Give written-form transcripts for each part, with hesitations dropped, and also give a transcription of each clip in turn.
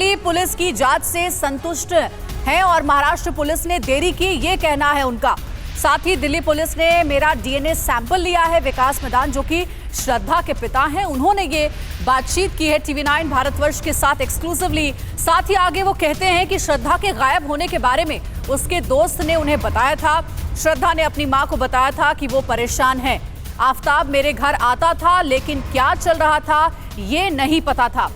Delhi police की जांच से संतुष्ट हैं और महाराष्ट्र पुलिस ने देरी की, ये कहना है उनका। साथ ही दिल्ली पुलिस ने मेरा डीएनए सैंपल लिया है। विकास मदान जो कि श्रद्धा के पिता हैं, उन्होंने ये बातचीत की है TV9 भारतवर्ष के साथ एक्सक्लूसिवली। साथ ही आगे वो कहते हैं कि श्रद्धा के गायब होने के बारे में उसके दोस्त ने उन्हें बताया था। श्रद्धा ने अपनी मां को बताया था कि वो परेशान है। आफ्ताब मेरे घर आता था, लेकिन क्या चल रहा था ये नहीं पता था।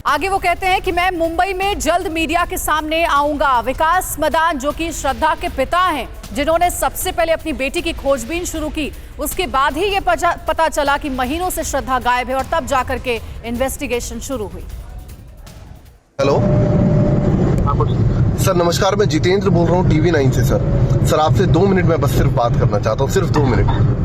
आगे वो कहते हैं कि मैं मुंबई में जल्द मीडिया के सामने आऊंगा। विकास मदान जो कि श्रद्धा के पिता हैं, जिन्होंने सबसे पहले अपनी बेटी की खोजबीन शुरू की, उसके बाद ही ये पता चला कि महीनों से श्रद्धा गायब है और तब जाकर के इन्वेस्टिगेशन शुरू हुई। हेलो सर, नमस्कार। मैं जितेंद्र बोल रहा हूँ TV9 से। सर आपसे 2 मिनट में बस सिर्फ बात करना चाहता हूँ, सिर्फ 2 मिनट।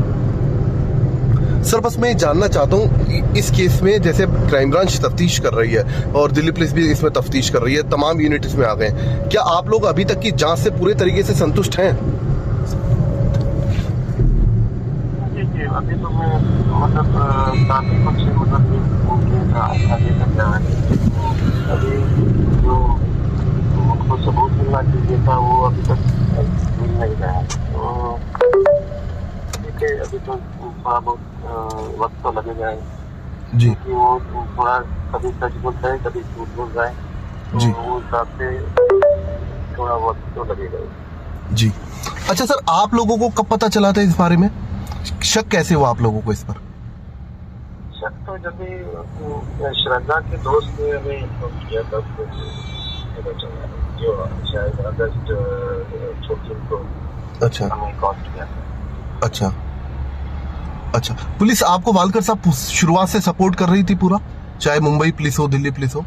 सर बस मैं जानना चाहता हूँ, इस केस में जैसे क्राइम ब्रांच तफ्तीश कर रही है और दिल्ली पुलिस भी इसमें तफ्तीश कर रही है, तमाम यूनिट इसमें आ गए हैं, क्या आप लोग अभी तक की जांच से पूरे तरीके से संतुष्ट हैं? जी, अभी तो मैं काफी कुछ आगे तक जा रही है। अभी जो उनको सबूत मिलना चाहिए था वो अभी तक मिल नहीं रहा है, तो ठीक है, अभी तो थोड़ा बहुत वक्त तो लगेगा जी, क्योंकि वो थोड़ा कभी सच बोलता है, कभी झूठ बोल रहा है, तो जी वो हिसाब से थोड़ा वक्त तो लगेगा जी। अच्छा सर, आप लोगों को कब पता चला था इस बारे में? शक कैसे हुआ आप लोगों को इस पर? शक तो जब भी श्रद्धा के दोस्त ने हमें इन्फॉर्म किया तब पता चला, जो शायद अगस्त 14 को अच्छा हमें कॉल किया था। अच्छा, पुलिस आपको वालकर साहब शुरुआत से सपोर्ट कर रही थी पूरा, चाहे मुंबई पुलिस हो, दिल्ली पुलिस हो?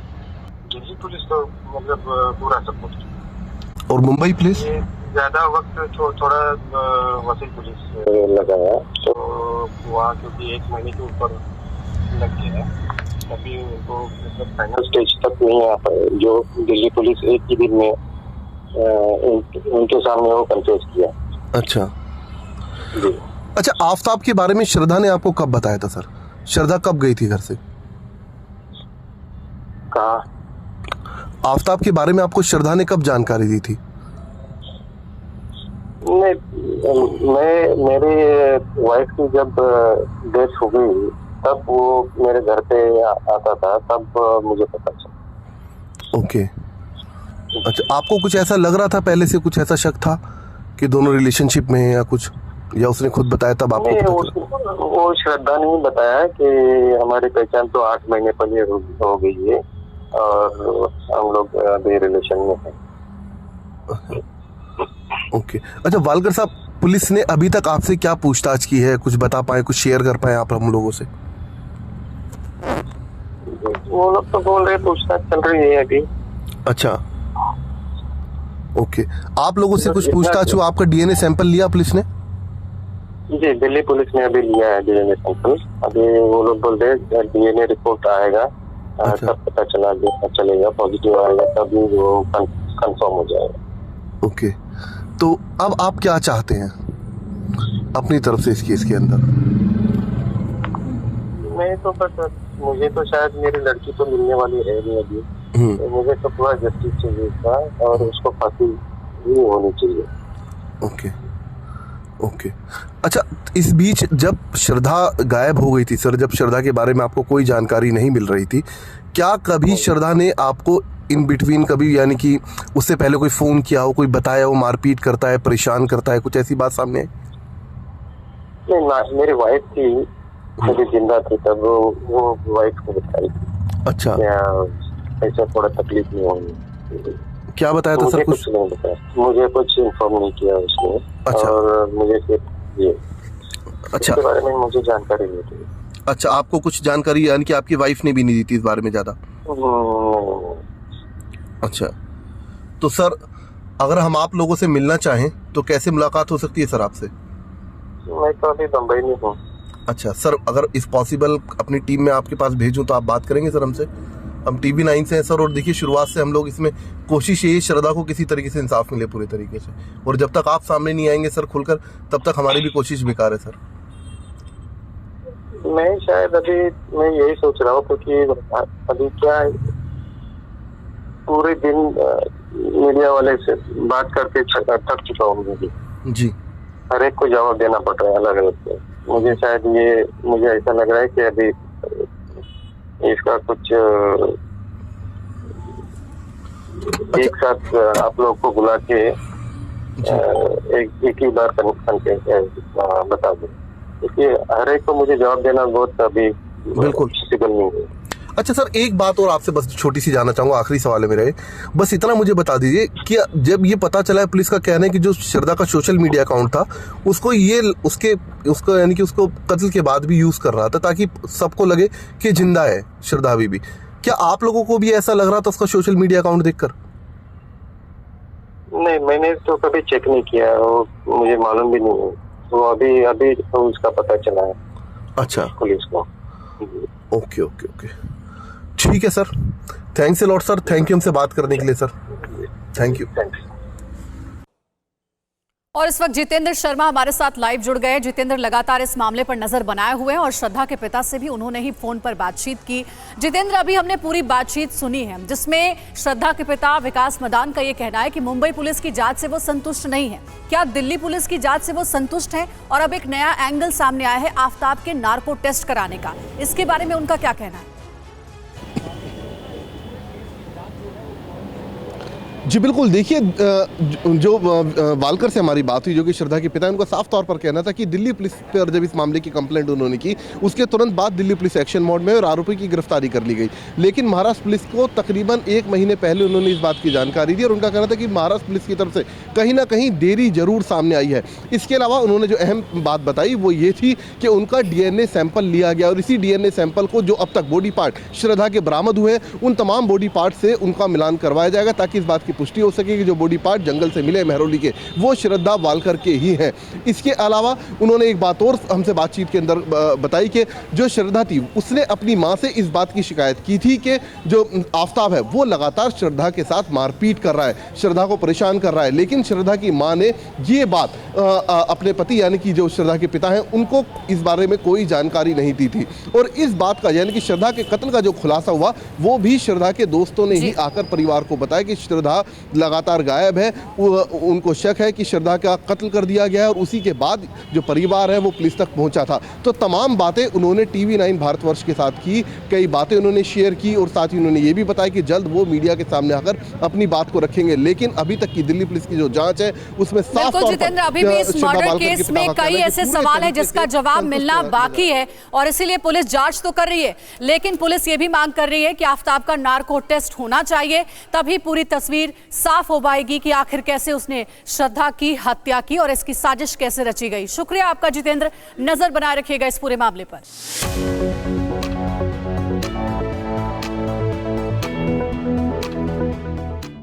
दिल्ली पुलिस तो मतलब पूरा सपोर्ट किया, और मुंबई पुलिस ज्यादा वक्त थोड़ा वसील पुलिस लगाया, तो वहाँ क्योंकि 1 महीने के ऊपर लग गया, अभी उनको मतलब फाइनल स्टेज तक नहीं आ पाए। जो दिल्ली पुलिस एक ही दिन में उनके सामने वो कंफेस किया। अच्छा जी। अच्छा, आफ्ताब के बारे में श्रद्धा ने आपको कब बताया था सर? श्रद्धा कब गई थी घर से? कहा आफ्ताब के बारे में आपको श्रद्धा ने कब जानकारी दी थी? मैं मेरे वाइफ की जब डेथ हो गई तब वो मेरे घर पे आता था, तब मुझे पता चला। ओके। अच्छा, आपको कुछ ऐसा लग रहा था पहले से, कुछ ऐसा शक था कि दोनों रिलेशनशिप में हैं या कुछ, या उसने खुद बताया तब आपको पता चला? वो श्रद्धा ने बताया कि हमारी पहचान तो 8 महीने पहले हो गई है और हम लोग अभी रिलेशन में हैं। ओके। अच्छा वालकर साहब, पुलिस ने अभी तक आपसे क्या पूछताछ की है? कुछ बता पाए, कुछ शेयर कर पाए आप हम लोगों से? वो लोग तो बोल रहे पूछताछ चल रही है अभी। अच्छा ओके, आप लोगों से कुछ पूछताछ हुआ? आपका डीएनए सैंपल लिया पुलिस ने? जी, दिल्ली पुलिस ने अभी लिया है डीएनए सैंपल। अभी वो लोग बोल रहे हैं डीएनए रिपोर्ट आएगा, तब पता चलेगा, पॉजिटिव आएगा तभी वो कंफर्म हो जाएगा। ओके, तो अब आप क्या चाहते हैं अपनी तरफ से इस केस के अंदर? मैं तो बस, मुझे तो शायद मेरी लड़की तो मिलने वाली है नहीं अभी, तो मुझे तो पूरा जस्टिस चाहिए था और उसको फांसी नहीं होनी चाहिए। ओके। अच्छा, इस बीच जब श्रद्धा गायब हो गई थी सर, जब श्रद्धा के बारे में आपको कोई जानकारी नहीं मिल रही थी, क्या कभी श्रद्धा ने आपको इन बिटवीन कभी, यानी कि उससे पहले कोई फोन किया हो, कोई बताया हो मारपीट करता है, परेशान करता है, कुछ ऐसी बात सामने आई? नहीं ना, मेरी वाइफ थी जब जिंदा थी तब वो वाइफ को बताई। अच्छा, ऐसा थोड़ा तकलीफ नहीं होगी। क्या बताया था सर? कुछ नहीं बताया, मुझे कुछ इन्फॉर्म नहीं किया उसने। अच्छा। और मुझे ये अच्छा, इसके बारे में मुझे जानकारी नहीं थी। अच्छा, आपको कुछ जानकारी, यानी कि आपकी वाइफ ने भी नहीं दी थी इस बारे में ज्यादा? अच्छा, तो सर अगर हम आप लोगों से मिलना चाहें तो कैसे मुलाकात हो सकती है सर आपसे? मैं तो अभी बम्बई में हूँ। अच्छा सर, अगर इस पॉसिबल अपनी टीम में आपके पास भेजूं तो आप बात करेंगे सर हमसे? हम TV9 से हैं सर, और देखिए शुरुआत से हम लोग इसमें कोशिश ये श्रद्धा को किसी तरीके से इंसाफ मिले पूरे तरीके से, और जब तक आप सामने नहीं आएंगे सर खुलकर, तब तक हमारी भी कोशिश बेकार है सर। मैं शायद अभी मैं यही सोच रहा हूँ, क्योंकि अभी क्या पूरे दिन मीडिया वाले से बात करके थक चुका हूँ जी। हर एक को जवाब देना पड़ रहा है अलग अलग। मुझे शायद मुझे ऐसा लग रहा है कि अभी इसका कुछ एक साथ आप लोग को बुला के एक ही बार बता दूं, क्योंकि हर एक को मुझे जवाब देना बहुत अभी बिल्कुल पॉसिबल नहीं है। अच्छा सर, एक बात और आपसे बस छोटी सी जानना चाहूंगा, आखिरी सवाल है मेरा, बस इतना मुझे बता दीजिए कि जब ये पता चला है, पुलिस का कहना है कि जो श्रद्धा का सोशल मीडिया अकाउंट था उसको यानी कि उसको कत्ल के बाद भी यूज कर रहा था ताकि सबको लगे कि जिंदा है श्रद्धा अभी भी, क्या आप लोगों को भी ऐसा लग रहा था उसका सोशल मीडिया अकाउंट देखकर? नहीं, मैंने तो कभी चेक नहीं किया, वो मुझे मालूम भी नहीं है, तो अभी तो उसका पता चला है। अच्छा, पुलिस को। ओके ओके ओके, ठीक है sir, thanks a lot sir, thank you हमसे बात करने के लिए सर, थैंक यू। और इस वक्त जितेंद्र शर्मा हमारे साथ लाइव जुड़ गए। जितेंद्र लगातार इस मामले पर नजर बनाए हुए हैं और श्रद्धा के पिता से भी उन्होंने ही फोन पर बातचीत की। जितेंद्र, अभी हमने पूरी बातचीत सुनी है जिसमें श्रद्धा के पिता विकास मदान का ये कहना है कि मुंबई पुलिस की जांच से वो संतुष्ट नहीं है। क्या दिल्ली पुलिस की जांच से वो संतुष्ट है? और अब एक नया एंगल सामने आया है आफ्ताब के नार्को टेस्ट कराने का, इसके बारे में उनका क्या कहना है? जी बिल्कुल, देखिए जो वालकर से हमारी बात हुई, जो कि श्रद्धा के पिता, उनका साफ तौर पर कहना था कि दिल्ली पुलिस पर जब इस मामले की कंप्लेंट उन्होंने की उसके तुरंत बाद दिल्ली पुलिस एक्शन मोड में और आरोपी की गिरफ्तारी कर ली गई। लेकिन महाराष्ट्र पुलिस को तकरीबन 1 महीने पहले उन्होंने इस बात की जानकारी दी और उनका कहना था कि महाराष्ट्र पुलिस की तरफ से कहीं ना कहीं देरी जरूर सामने आई है। इसके अलावा उन्होंने जो अहम बात बताई वो ये थी कि उनका DNA सैंपल लिया गया और इसी DNA सैंपल को जो अब तक बॉडी पार्ट श्रद्धा के बरामद हुए उन तमाम बॉडी पार्ट से उनका मिलान करवाया जाएगा ताकि इस बात की पुष्टि हो सके कि जो बॉडी पार्ट जंगल से मिले महरौली के वो श्रद्धा वालकर के ही हैं। इसके अलावा उन्होंने एक बात और हमसे बातचीत के अंदर बताई कि जो श्रद्धा थी उसने अपनी मां से इस बात की शिकायत की थी कि जो आफ्ताब है वो लगातार श्रद्धा के साथ मारपीट कर रहा है, श्रद्धा को परेशान कर रहा है। लेकिन श्रद्धा की मां ने ये बात अपने पति यानी कि जो श्रद्धा के पिता हैं उनको इस बारे में कोई जानकारी नहीं दी थी और इस बात का यानी कि श्रद्धा के कत्ल का जो खुलासा हुआ वो भी श्रद्धा के दोस्तों ने ही आकर परिवार को बताया कि श्रद्धा लगातार गायब है। उनको शक है कि श्रद्धा का कत्ल कर दिया गया है और उसी के बाद जो परिवार है वो पुलिस तक पहुंचा था। तो तमाम बातें उन्होंने TV9 भारतवर्ष के साथ की, कई बातें उन्होंने शेयर की और साथ ही उन्होंने ये भी बताया कि जल्द वो मीडिया के सामने आकर अपनी बात को रखेंगे। लेकिन अभी तक की दिल्ली पुलिस की जो जांच है उसमें साफ तौर पर जितेंद्र, अभी भी इस मर्डर केस में कई ऐसे सवाल हैं जिसका जवाब मिलना बाकी है और इसीलिए पुलिस जांच तो कर रही है, लेकिन पुलिस ये भी मांग कर रही है कि आफ्ताब का नार्को टेस्ट होना चाहिए, तभी पूरी तस्वीर साफ हो पाएगी कि आखिर कैसे उसने श्रद्धा की हत्या की और इसकी साजिश कैसे रची गई। शुक्रिया आपका जितेंद्र, नजर बनाए रखिएगा इस पूरे मामले पर।